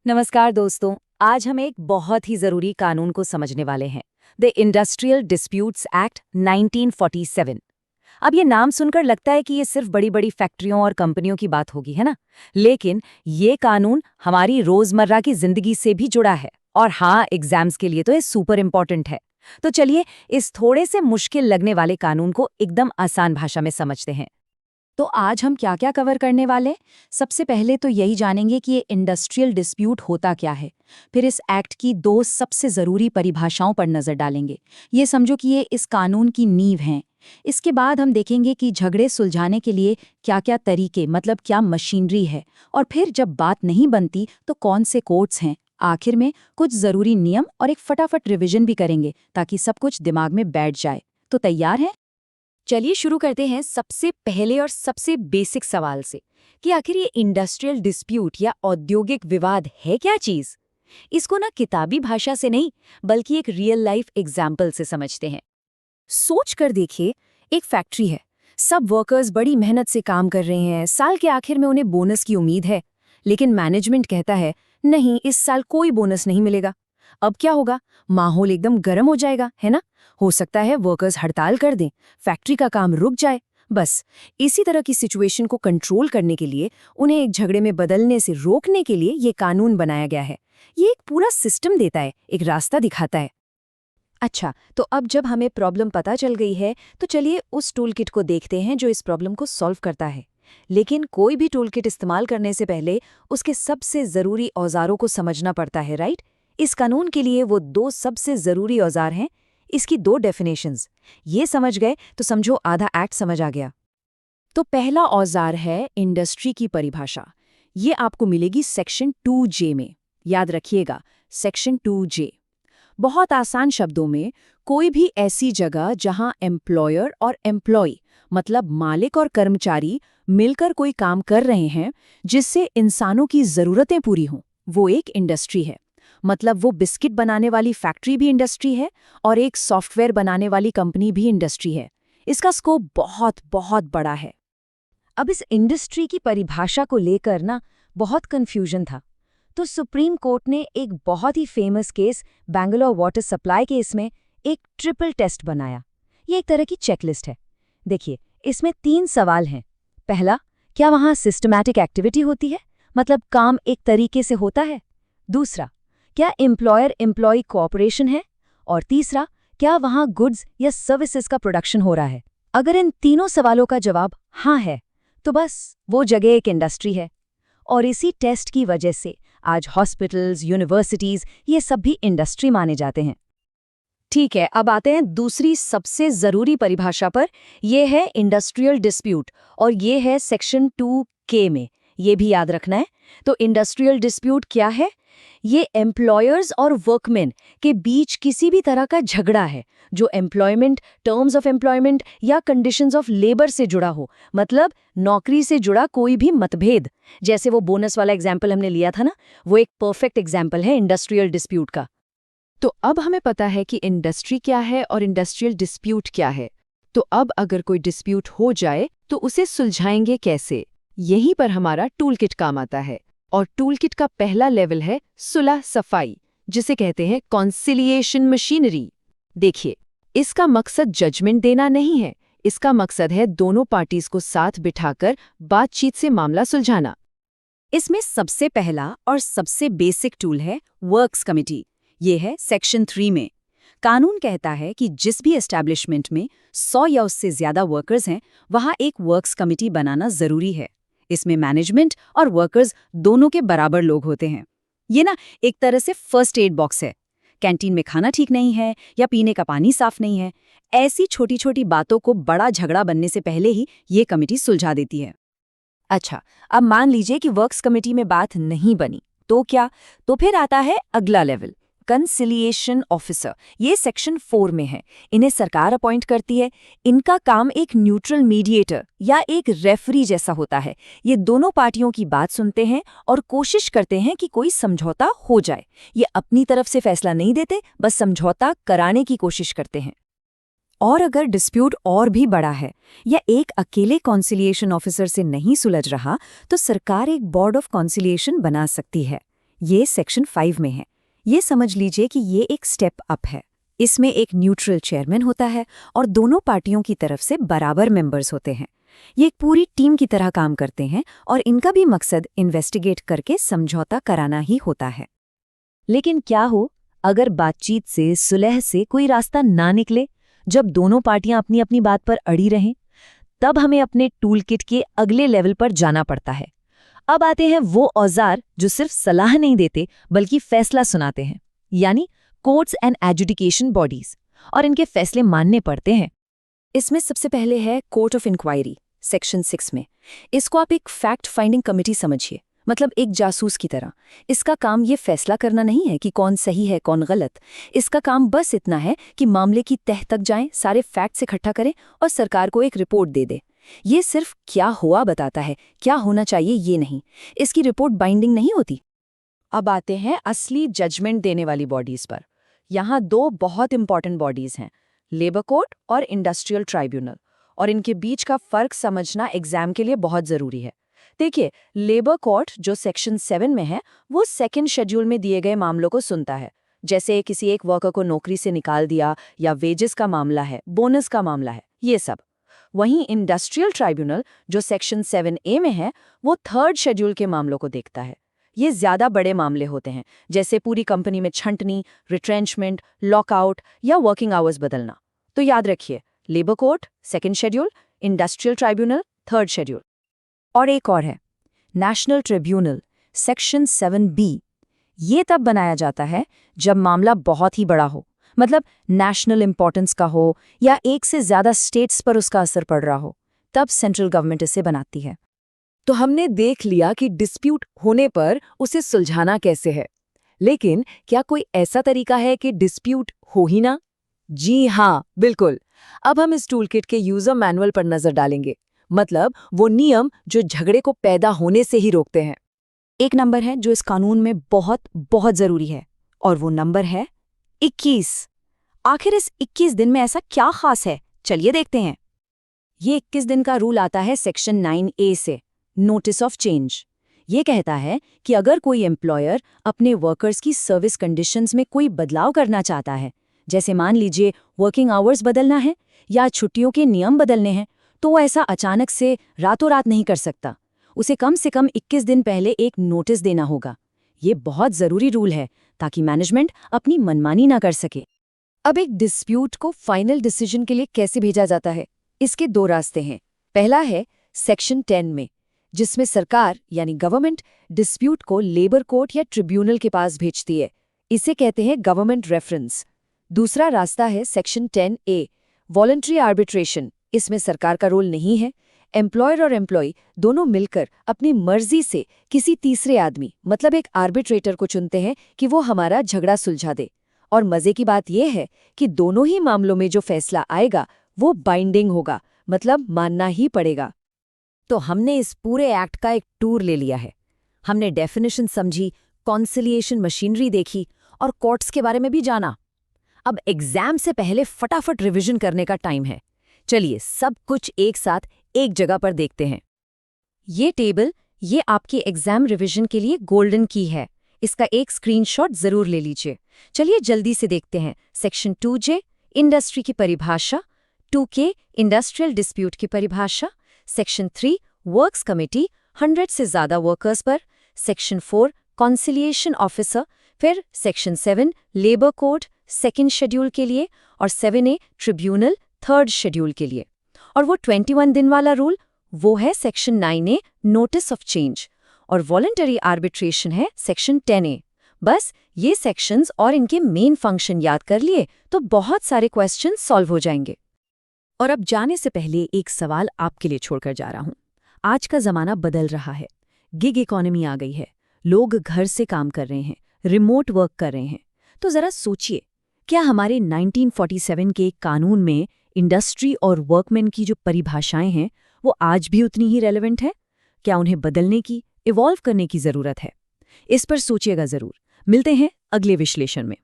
नमस्कार दोस्तों। आज हम एक बहुत ही जरूरी कानून को समझने वाले हैं, द इंडस्ट्रियल डिस्प्यूट्स एक्ट 1947। अब ये नाम सुनकर लगता है कि ये सिर्फ बड़ी बड़ी फैक्ट्रियों और कंपनियों की बात होगी, है ना? लेकिन ये कानून हमारी रोजमर्रा की जिंदगी से भी जुड़ा है, और हाँ, एग्जाम्स के लिए तो ये सुपर इम्पोर्टेंट है। तो चलिए इस थोड़े से मुश्किल लगने वाले कानून को एकदम आसान भाषा में समझते हैं। तो आज हम क्या क्या कवर करने वाले? सबसे पहले तो यही जानेंगे कि ये इंडस्ट्रियल डिस्प्यूट होता क्या है। फिर इस एक्ट की दो सबसे ज़रूरी परिभाषाओं पर नज़र डालेंगे। ये समझो कि ये इस कानून की नींव हैं। इसके बाद हम देखेंगे कि झगड़े सुलझाने के लिए क्या क्या तरीके, मतलब क्या मशीनरी है, और फिर जब बात नहीं बनती तो कौन से कोर्ट्स हैं। आखिर में कुछ ज़रूरी नियम और एक फटाफट रिविजन भी करेंगे ताकि सब कुछ दिमाग में बैठ जाए। तो तैयार हैं? चलिए शुरू करते हैं सबसे पहले और सबसे बेसिक सवाल से कि आखिर ये इंडस्ट्रियल डिस्प्यूट या औद्योगिक विवाद है क्या चीज। इसको ना किताबी भाषा से नहीं, बल्कि एक रियल लाइफ एग्जाम्पल से समझते हैं। सोच कर देखिए, एक फैक्ट्री है, सब वर्कर्स बड़ी मेहनत से काम कर रहे हैं, साल के आखिर में उन्हें बोनस की उम्मीद है। लेकिन मैनेजमेंट कहता है नहीं, इस साल कोई बोनस नहीं मिलेगा। अब क्या होगा? माहौल एकदम गर्म हो जाएगा, है ना? हो सकता है वर्कर्स हड़ताल कर दें, फैक्ट्री का काम रुक जाए। बस इसी तरह की सिचुएशन को कंट्रोल करने के लिए, उन्हें एक झगड़े में बदलने से रोकने के लिए ये कानून बनाया गया है। ये एक पूरा सिस्टम देता है, एक रास्ता दिखाता है। अच्छा, तो अब जब हमें प्रॉब्लम पता चल गई है, तो चलिए उस टूलकिट को देखते हैं जो इस प्रॉब्लम को सॉल्व करता है। लेकिन कोई भी टूलकिट इस्तेमाल करने से पहले उसके सबसे ज़रूरी औजारों को समझना पड़ता है, राइट? इस कानून के लिए वो दो सबसे ज़रूरी औजार हैं, इसकी दो डेफिनेशंस। ये समझ गए तो समझो आधा एक्ट समझ आ गया। तो पहला औजार है इंडस्ट्री की परिभाषा। ये आपको मिलेगी सेक्शन 2J में। याद रखिएगा, सेक्शन 2J। बहुत आसान शब्दों में, कोई भी ऐसी जगह जहां एम्प्लॉयर और एम्प्लॉय, मतलब मालिक और कर्मचारी, मिलकर कोई काम कर रहे हैं जिससे इंसानों की ज़रूरतें पूरी हों, वो एक इंडस्ट्री है। मतलब वो बिस्किट बनाने वाली फैक्ट्री भी इंडस्ट्री है और एक सॉफ्टवेयर बनाने वाली कंपनी भी इंडस्ट्री है। इसका स्कोप बहुत बहुत बड़ा है। अब इस इंडस्ट्री की परिभाषा को लेकर ना बहुत कंफ्यूजन था। तो सुप्रीम कोर्ट ने एक बहुत ही famous case, Bangalore water supply case में, एक ट्रिपल टेस्ट बनाया। ये एक तरह की चेकलिस्ट है। देखिए, इसमें 3 सवाल हैं। पहला, क्या वहाँ सिस्टमैटिक एक्टिविटी होती है, मतलब काम एक तरीके से होता है? दूसरा, क्या एम्प्लॉयर एम्प्लॉय कोऑपरेशन है? और तीसरा, क्या वहाँ गुड्स या सर्विसेज का प्रोडक्शन हो रहा है? अगर इन तीनों सवालों का जवाब हाँ है, तो बस वो जगह एक इंडस्ट्री है। और इसी टेस्ट की वजह से आज हॉस्पिटल्स, यूनिवर्सिटीज, ये सब भी इंडस्ट्री माने जाते हैं। ठीक है, अब आते हैं दूसरी सबसे जरूरी परिभाषा पर। यह है इंडस्ट्रियल डिस्प्यूट, और ये है सेक्शन 2K में। ये भी याद रखना है। तो इंडस्ट्रियल डिस्प्यूट क्या है? ये एम्प्लॉयर्स और वर्कमेन के बीच किसी भी तरह का झगड़ा है जो एम्प्लॉयमेंट, टर्म्स ऑफ एम्प्लॉयमेंट या कंडीशंस ऑफ लेबर से जुड़ा हो, मतलब नौकरी से जुड़ा कोई भी मतभेद। जैसे वो बोनस वाला एग्जाम्पल हमने लिया था ना, वो एक परफेक्ट एग्जाम्पल है इंडस्ट्रियल डिस्प्यूट का। तो अब हमें पता है कि इंडस्ट्री क्या है और इंडस्ट्रियल डिस्प्यूट क्या है। तो अब अगर कोई डिस्प्यूट हो जाए तो उसे सुलझाएंगे कैसे? यहीं पर हमारा टूलकिट काम आता है। और टूलकिट का पहला लेवल है सुलह सफाई, जिसे कहते हैं कॉन्सिलिएशन मशीनरी। देखिए, इसका मकसद जजमेंट देना नहीं है, इसका मकसद है दोनों पार्टीज को साथ बिठाकर बातचीत से मामला सुलझाना। इसमें सबसे पहला और सबसे बेसिक टूल है वर्क्स कमिटी। ये है सेक्शन 3 में। कानून कहता है कि जिस भी एस्टैब्लिशमेंट में 100 या उससे ज्यादा वर्कर्स हैं, वहां एक वर्क्स कमिटी बनाना जरूरी है। इसमें मैनेजमेंट और वर्कर्स दोनों के बराबर लोग होते हैं। ये ना एक तरह से फर्स्ट एड बॉक्स है। कैंटीन में खाना ठीक नहीं है या पीने का पानी साफ नहीं है, ऐसी छोटी छोटी बातों को बड़ा झगड़ा बनने से पहले ही ये कमिटी सुलझा देती है। अच्छा, अब मान लीजिए कि वर्क्स कमिटी में बात नहीं बनी, तो क्या? तो फिर आता है अगला लेवल, कंसिलिएशन ऑफिसर। ये सेक्शन 4 में है। इन्हें सरकार अपॉइंट करती है। इनका काम एक न्यूट्रल मीडिएटर या एक रेफरी जैसा होता है। ये दोनों पार्टियों की बात सुनते हैं और कोशिश करते हैं कि कोई समझौता हो जाए। ये अपनी तरफ से फैसला नहीं देते, बस समझौता कराने की कोशिश करते हैं। और अगर डिस्प्यूट और भी बड़ा है या एक अकेले कॉन्सिलिएशन ऑफिसर से नहीं सुलझ रहा, तो सरकार एक बोर्ड ऑफ कॉन्सिलिएशन बना सकती है। ये सेक्शन 5 में है। ये समझ लीजिए कि ये एक स्टेप अप है। इसमें एक न्यूट्रल चेयरमैन होता है और दोनों पार्टियों की तरफ से बराबर मेंबर्स होते हैं। ये एक पूरी टीम की तरह काम करते हैं और इनका भी मकसद इन्वेस्टिगेट करके समझौता कराना ही होता है। लेकिन क्या हो अगर बातचीत से, सुलह से कोई रास्ता ना निकले, जब दोनों पार्टियां अपनी अपनी बात पर अड़ी रहें? तब हमें अपने टूलकिट के अगले लेवल पर जाना पड़ता है। अब आते हैं वो औजार जो सिर्फ सलाह नहीं देते बल्कि फैसला सुनाते हैं, यानी कोर्ट्स एंड एजुडिकेशन बॉडीज, और इनके फैसले मानने पड़ते हैं। इसमें सबसे पहले है कोर्ट ऑफ इंक्वायरी, सेक्शन 6 में। इसको आप एक फैक्ट फाइंडिंग कमिटी समझिए, मतलब एक जासूस की तरह। इसका काम ये फैसला करना नहीं है कि कौन सही है कौन गलत। इसका काम बस इतना है कि मामले की तह तक जाएं, सारे फैक्ट्स इकट्ठा करें और सरकार को एक रिपोर्ट दे दे। ये सिर्फ क्या हुआ बताता है, क्या होना चाहिए ये नहीं। इसकी रिपोर्ट बाइंडिंग नहीं होती। अब आते हैं असली जजमेंट देने वाली बॉडीज पर। यहाँ दो बहुत इंपॉर्टेंट बॉडीज हैं, लेबर कोर्ट और इंडस्ट्रियल ट्राइब्यूनल, और इनके बीच का फर्क समझना एग्जाम के लिए बहुत जरूरी है। देखिए, लेबर कोर्ट जो सेक्शन 7 में है, वो सेकंड शेड्यूल में दिए गए मामलों को सुनता है, जैसे किसी एक वर्कर को नौकरी से निकाल दिया या वेजेस का मामला है, बोनस का मामला है, ये सब। वहीं इंडस्ट्रियल ट्राइब्यूनल जो सेक्शन 7A में है, वो थर्ड शेड्यूल के मामलों को देखता है। ये ज्यादा बड़े मामले होते हैं, जैसे पूरी कंपनी में छंटनी, रिट्रेंचमेंट, लॉकआउट या वर्किंग आवर्स बदलना। तो याद रखिए, labour court second schedule, industrial tribunal third schedule. और एक और है नेशनल ट्रिब्यूनल, सेक्शन 7B। ये तब बनाया जाता है जब मामला बहुत ही बड़ा हो, मतलब नेशनल इंपॉर्टेंस का हो या एक से ज्यादा स्टेट्स पर उसका असर पड़ रहा हो, तब सेंट्रल गवर्नमेंट इसे बनाती है। तो हमने देख लिया कि डिस्प्यूट होने पर उसे सुलझाना कैसे है, लेकिन क्या कोई ऐसा तरीका है कि डिस्प्यूट हो ही ना? जी हाँ, बिल्कुल। अब हम इस टूलकिट के यूजर मैनुअल पर नजर डालेंगे, मतलब वो नियम जो झगड़े को पैदा होने से ही रोकते हैं। एक नंबर है जो इस कानून में बहुत बहुत जरूरी है, और वो नंबर है 21। आखिर इस 21 दिन में ऐसा क्या खास है, चलिए देखते हैं। ये 21 दिन का रूल आता है सेक्शन 9A से, नोटिस ऑफ चेंज। ये कहता है कि अगर कोई एम्प्लॉयर अपने वर्कर्स की सर्विस कंडीशंस में कोई बदलाव करना चाहता है, जैसे मान लीजिए वर्किंग आवर्स बदलना है या छुट्टियों के नियम बदलने हैं, तो वो ऐसा अचानक से रातों रात नहीं कर सकता। उसे कम से कम 21 दिन पहले एक नोटिस देना होगा। ये बहुत ज़रूरी रूल है ताकि मैनेजमेंट अपनी मनमानी ना कर सके। अब एक डिस्प्यूट को फाइनल डिसीजन के लिए कैसे भेजा जाता है? इसके दो रास्ते हैं। पहला है सेक्शन 10 में, जिसमें सरकार यानी गवर्नमेंट डिस्प्यूट को लेबर कोर्ट या ट्रिब्यूनल के पास भेजती है। इसे कहते हैं गवर्नमेंट रेफरेंस। दूसरा रास्ता है सेक्शन 10A, वॉलंटरी आर्बिट्रेशन। इसमें सरकार का रोल नहीं है। एम्प्लॉयर और एम्प्लॉय दोनों मिलकर अपनी मर्जी से किसी तीसरे आदमी, मतलब एक आर्बिट्रेटर को चुनते हैं कि वो हमारा झगड़ा सुलझा दे। और मजे की बात यह है कि दोनों ही मामलों में जो फैसला आएगा वो बाइंडिंग होगा, मतलब मानना ही पड़ेगा। तो हमने इस पूरे एक्ट का एक टूर ले लिया है। हमने डेफिनेशन समझी, कॉन्सिलिएशन मशीनरी देखी और कोर्ट्स के बारे में भी जाना। अब एग्जाम से पहले फटाफट रिवीजन करने का टाइम है। चलिए सब कुछ एक साथ एक जगह पर देखते हैं। ये टेबल, ये आपकी एग्जाम रिवीजन के लिए गोल्डन की है। इसका एक स्क्रीनशॉट जरूर ले लीजिए। चलिए जल्दी से देखते हैं। सेक्शन 2J, इंडस्ट्री की परिभाषा। 2K, इंडस्ट्रियल डिस्प्यूट की परिभाषा। सेक्शन 3, वर्क्स कमेटी, 100 से ज्यादा वर्कर्स पर। Section 4, conciliation officer. फिर section 7, labour code second schedule के लिए, और 7A, ट्रिब्यूनल थर्ड शेड्यूल के लिए। और वो 21 दिन वाला रूल, वो है section 9A, notice of change. और वॉलंटरी आर्बिट्रेशन है सेक्शन 10A। बस ये सेक्शंस और इनके मेन फंक्शन याद कर लिए तो बहुत सारे क्वेश्चन सॉल्व हो जाएंगे। और अब जाने से पहले एक सवाल आपके लिए छोड़कर जा रहा हूं। आज का जमाना बदल रहा है, गिग इकोनॉमी आ गई है, लोग घर से काम कर रहे हैं, रिमोट वर्क कर रहे हैं। तो जरा सोचिए, क्या हमारे 1947 के कानून में इंडस्ट्री और वर्कमैन की जो परिभाषाएं हैं वो आज भी उतनी ही रेलेवेंट है? क्या उन्हें बदलने की, इवॉल्व करने की जरूरत है? इस पर सोचिएगा जरूर। मिलते हैं अगले विश्लेषण में।